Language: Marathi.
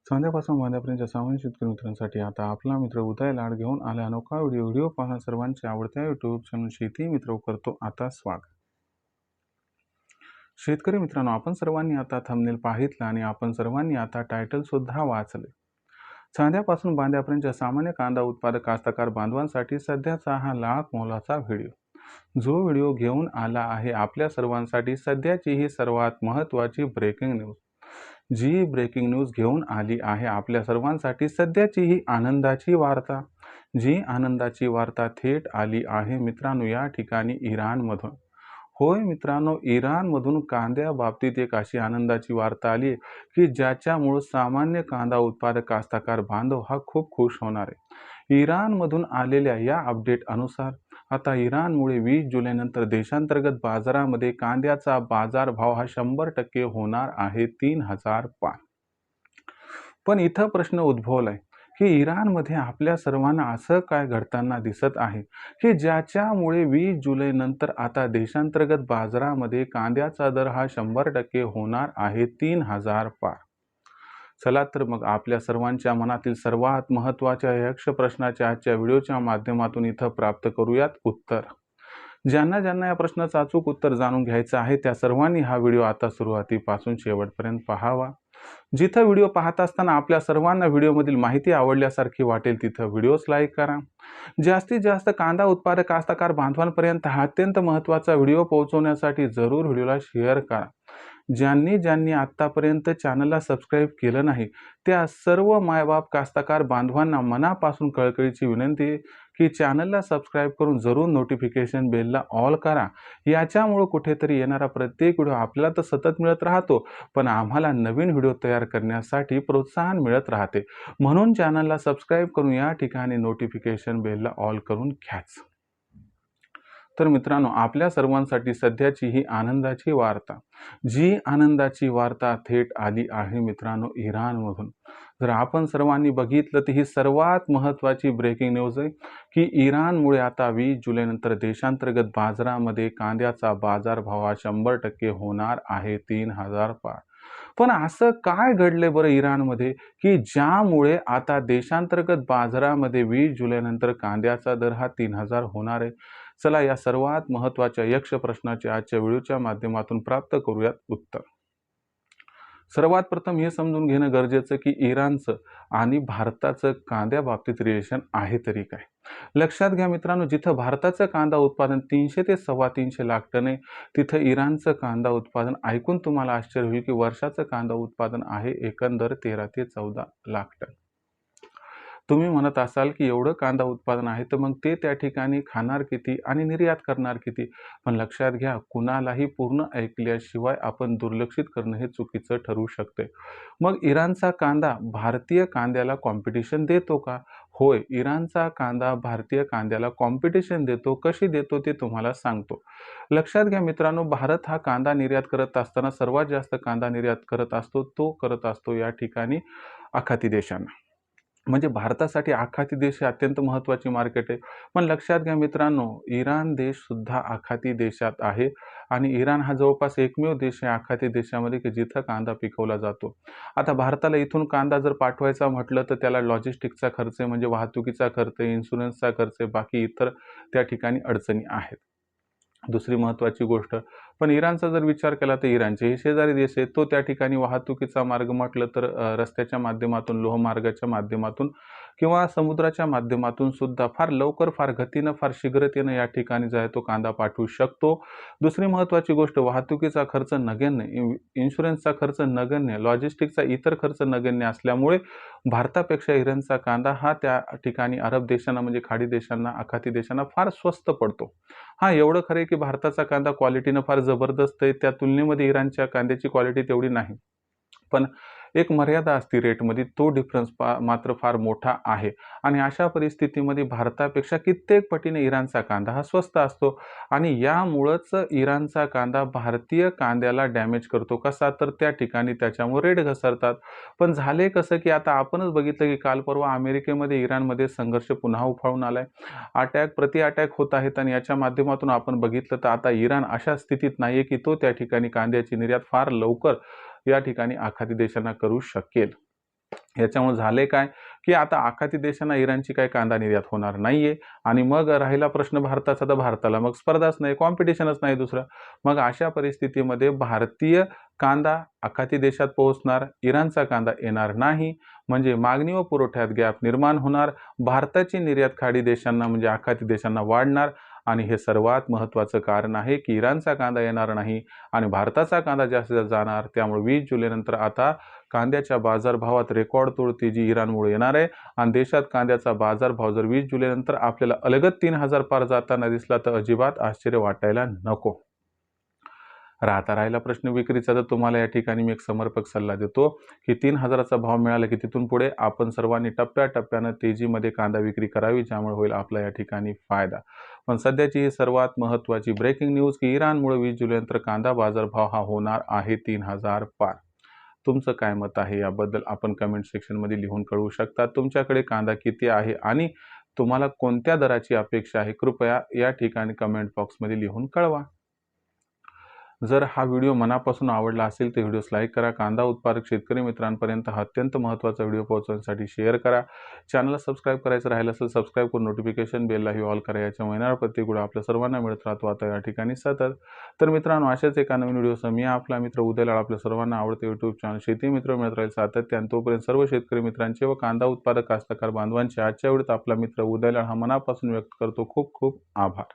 चांद्यापासून बांध्यापर्यंतच्या सामान्य शेतकरी मित्रांसाठी आता आपला मित्र उदय लाड घेऊन आला अनोखा व्हिडिओ पाहणं सर्वांच्या आवडत्या युट्यूब चॅनल शेती मित्र करतो आता स्वागत. शेतकरी मित्रांनो, आपण सर्वांनी आता थंबनेल पाहितलं आणि आपण सर्वांनी आता टायटल सुद्धा वाचले. चांद्यापासून बांध्यापर्यंतच्या सामान्य कांदा उत्पादक कास्तकार बांधवांसाठी सध्याचा हा लाख मोलाचा व्हिडिओ, जो व्हिडिओ घेऊन आला आहे आपल्या सर्वांसाठी सध्याची ही सर्वात महत्त्वाची ब्रेकिंग न्यूज. जी ब्रेकिंग न्यूज घेऊन आली आहे आपल्या सर्वांसाठी सध्याची ही आनंदाची वार्ता. जी आनंदाची वार्ता थेट आली आहे मित्रांनो या ठिकाणी इराणमधून. होय मित्रांनो, इराणमधून कांद्या बाबतीत एक अशी आनंदाची वार्ता आली की ज्याच्यामुळे सामान्य कांदा उत्पादक कास्तकार बांधव हा खूप खुश होणार आहे. इराणमधून आलेल्या या अपडेट अनुसार आता इराणमुळे 20 जुलैनंतर देशांतर्गत बाजारामध्ये कांद्याचा बाजारभाव हा 100% होणार आहे 3000 पार. पण इथं प्रश्न उद्भवलाय की इराणमध्ये आपल्या सर्वांना असं काय घडताना दिसत आहे की ज्याच्यामुळे 20 जुलैनंतर आता देशांतर्गत बाजारामध्ये कांद्याचा दर हा 100% होणार आहे 3000 पार. चला तर मग आपल्या सर्वांच्या मनातील सर्वात महत्त्वाच्या यक्ष प्रश्नाच्या आजच्या व्हिडिओच्या माध्यमातून इथं प्राप्त करूयात उत्तर. ज्यांना ज्यांना या प्रश्नाचं अचूक उत्तर जाणून घ्यायचं आहे त्या सर्वांनी हा व्हिडिओ आता सुरुवातीपासून शेवटपर्यंत पाहावा. जिथं व्हिडिओ पाहत असताना आपल्या सर्वांना व्हिडिओमधील माहिती आवडल्यासारखी वाटेल तिथं व्हिडिओस लाईक करा. जास्तीत जास्त कांदा उत्पादक कास्तकार बांधवांपर्यंत हा अत्यंत महत्त्वाचा व्हिडिओ पोहोचवण्यासाठी जरूर व्हिडिओला शेअर करा. ज्यांनी ज्यांनी आत्तापर्यंत चॅनलला सबस्क्राईब केलं नाही त्या सर्व मायबाप कास्तकार बांधवांना मनापासून कळकळीची विनंती की चॅनलला सबस्क्राईब करून जरूर नोटिफिकेशन बेलला ऑल करा. याच्यामुळे कुठेतरी येणारा प्रत्येक व्हिडिओ आपल्याला तर सतत मिळत राहतो, पण आम्हाला नवीन व्हिडिओ तयार करण्यासाठी प्रोत्साहन मिळत राहते. म्हणून चॅनलला सबस्क्राईब करून या ठिकाणी नोटिफिकेशन बेलला ऑल करून घ्याच. तर मित्रांनो, आपल्या सर्वांसाठी सध्याची ही आनंदाची वार्ता. जी आनंदाची वार्ता थेट आली आहे मित्रांनो इराणमधून. जर आपण सर्वांनी बघितलं तर ही सर्वात महत्त्वाची ब्रेकिंग न्यूज आहे की इराणमुळे आता 20 जुलैनंतर देशांतर्गत बाजारामध्ये कांद्याचा बाजारभाव हा 100% होणार आहे 3000 पार. पण असं काय घडले बरं इराणमध्ये की ज्यामुळे आता देशांतर्गत बाजारामध्ये 20 जुलैनंतर कांद्याचा दर हा 3000 होणार आहे. चला या सर्वात महत्त्वाच्या यक्ष प्रश्नाचे आजच्या व्हिडिओच्या माध्यमातून प्राप्त करूयात उत्तर. सर्वात प्रथम हे समजून घेणं गरजेचं की इराणचं आणि भारताचं कांद्या बाबतीत रिलेशन आहे तरी काय. लक्षात घ्या मित्रांनो, जिथं भारताचं कांदा उत्पादन 300 ते 325 लाख टन आहे तिथं इराणचं कांदा उत्पादन ऐकून तुम्हाला आश्चर्य होईल की वर्षाचं कांदा उत्पादन आहे एकंदर 13 ते 14 लाख टन. तुम्ही म्हणत असाल की एवढं कांदा उत्पादन आहे तर मग ते त्या ठिकाणी खाणार किती आणि निर्यात करणार किती. पण लक्षात घ्या, कुणालाही पूर्ण ऐकल्याशिवाय आपण दुर्लक्षित करणं हे चुकीचं ठरू शकते. मग इराणचा कांदा भारतीय कांद्याला कॉम्पिटिशन देतो का? होय, इराणचा कांदा भारतीय कांद्याला कॉम्पिटिशन देतो. कशी देतो ते तुम्हाला सांगतो. लक्षात घ्या मित्रांनो, भारत हा कांदा निर्यात करत असताना सर्वात जास्त कांदा निर्यात करत असतो या ठिकाणी आखाती देशांना. म्हणजे भारतासाठी आखाती देश हे अत्यंत महत्त्वाची मार्केट आहे. पण लक्षात घ्या मित्रांनो, इराण देश सुद्धा आखाती देशात आहे आणि इराण हा जवळपास एकमेव देश आहे आखाती देशामध्ये की जिथं कांदा पिकवला जातो. आता भारताला इथून कांदा जर पाठवायचा म्हटलं तर त्याला लॉजिस्टिकचा खर्च आहे, म्हणजे वाहतुकीचा खर्च आहे, इन्शुरन्सचा खर्च आहे, बाकी इतर त्या ठिकाणी अडचणी आहेत. दुसरी महत्त्वाची गोष्ट, पण इराणचा जर विचार केला तर इराणचे हे शेजारी देश आहे. तो त्या ठिकाणी वाहतुकीचा मार्ग म्हटलं तर रस्त्याच्या माध्यमातून, लोहमार्गाच्या माध्यमातून किंवा समुद्राच्या माध्यमातून सुद्धा फार लवकर, फार गतीनं, फार शीघ्रतेनं या ठिकाणी जो आहे तो कांदा पाठवू शकतो. दुसरी महत्त्वाची गोष्ट, वाहतुकीचा खर्च नगण्य, इन्शुरन्सचा खर्च नगण्य, लॉजिस्टिकचा इतर खर्च नगण्य असल्यामुळे भारतापेक्षा इराणचा कांदा हा त्या ठिकाणी अरब देशांना म्हणजे खाडी देशांना, आखाती देशांना फार स्वस्त पडतो. हां, एवढं खरं आहे की भारताचा कांदा क्वालिटीनं फार जबरदस्त आहे. त्या तुलनेमध्ये इराणच्या कांद्याची क्वालिटी तेवढी नाही. पण एक मर्यादा असते रेटमध्ये, तो डिफरन्स मात्र फार मोठा आहे आणि अशा परिस्थितीमध्ये भारतापेक्षा कित्येक पटीने इराणचा कांदा हा स्वस्त असतो आणि यामुळंच इराणचा कांदा भारतीय कांद्याला डॅमेज करतो. कसा? तर त्या ठिकाणी त्याच्यामुळे रेट घसरतात. पण झाले कसं की आता आपणच बघितलं की काल परवा अमेरिकेमध्ये इराणमध्ये संघर्ष पुन्हा उफाळून आलाय. प्रति अटॅक होत आहेत आणि याच्या माध्यमातून आपण बघितलं तर आता इराण अशा स्थितीत नाहीये की तो त्या ठिकाणी कांद्याची निर्यात फार लवकर या ठिकाणी आखाती देशांना करू शकेल. याच्यामुळे झाले काय, की आता आखाती देशांना इराणची काही कांदा निर्यात होणार नाहीये आणि मग राहिला प्रश्न भारताचा, तर भारताला मग स्पर्धाच नाही, कॉम्पिटिशनच नाही दुसरं. मग अशा परिस्थितीमध्ये भारतीय कांदा आखाती देशात पोहोचणार, इराणचा कांदा येणार नाही. म्हणजे मागणी व पुरवठ्यात गॅप निर्माण होणार. भारताची निर्यात खाडी देशांना म्हणजे आखाती देशांना वाढणार आणि हे सर्वात महत्त्वाचं कारण आहे, की इराणचा कांदा येणार नाही आणि भारताचा कांदा जास्तीत जास्त जाणार. त्यामुळे 20 जुलैनंतर आता कांद्याच्या बाजारभावात रेकॉर्डतोड तेजी इराणमुळे येणार आहे आणि देशात कांद्याचा बाजारभाव जर 20 जुलैनंतर आपल्याला अलगद 3000 पार जाताना दिसला तर अजिबात आश्चर्य वाटायला नको. राहिला प्रश्न विक्रीचा, तर तुम्हाला या ठिकाणी मी एक समर्पक सल्ला देतो, की 3000चा भाव मिळाला की तिथून पुढे आपण सर्वांनी टप्प्याटप्प्यानं तेजीमध्ये कांदा विक्री करावी, ज्यामुळे होईल आपला या ठिकाणी फायदा. पण सध्याची ही सर्वात महत्त्वाची ब्रेकिंग न्यूज, की इराणमुळे 20 जुलैनंतर कांदा बाजारभाव हा होणार आहे 3000 पार. तुमचं काय मत आहे याबद्दल आपण कमेंट सेक्शनमध्ये लिहून कळवू शकता. तुमच्याकडे कांदा किती आहे आणि तुम्हाला कोणत्या दराची अपेक्षा आहे, कृपया या ठिकाणी कमेंट बॉक्समध्ये लिहून कळवा. जर हा व्हिडिओ मनापासून आवडला असेल तर व्हिडिओस लाईक करा. कांदा उत्पादक शेतकरी मित्रांपर्यंत हा अत्यंत महत्त्वाचा व्हिडिओ पोहोचवण्यासाठी शेअर करा. चॅनलला सबस्क्राईब करायचं राहिलं असेल सबस्क्राईब करून नोटिफिकेशन बेललाही ऑल करा. याच्यामुळे येणारा प्रत्येक व्हिडिओ आपल्या सर्वांना मिळत राहतो आता या ठिकाणी सतत. तर मित्रांनो, अशाच एका नवीन व्हिडिओसह मी आपला मित्र उदय लाड आपल्या सर्वांना आवडते यूट्यूब चॅनल शेती मित्र मिळत राहील सातत्याने. तोपर्यंत सर्व शेतकरी मित्रांचे व कांदा उत्पादक कास्तकार बांधवांचे आजच्या व्हिडिओत आपला मित्र उदय लाड हा मनापासून व्यक्त करतो. खूप खूप आभार.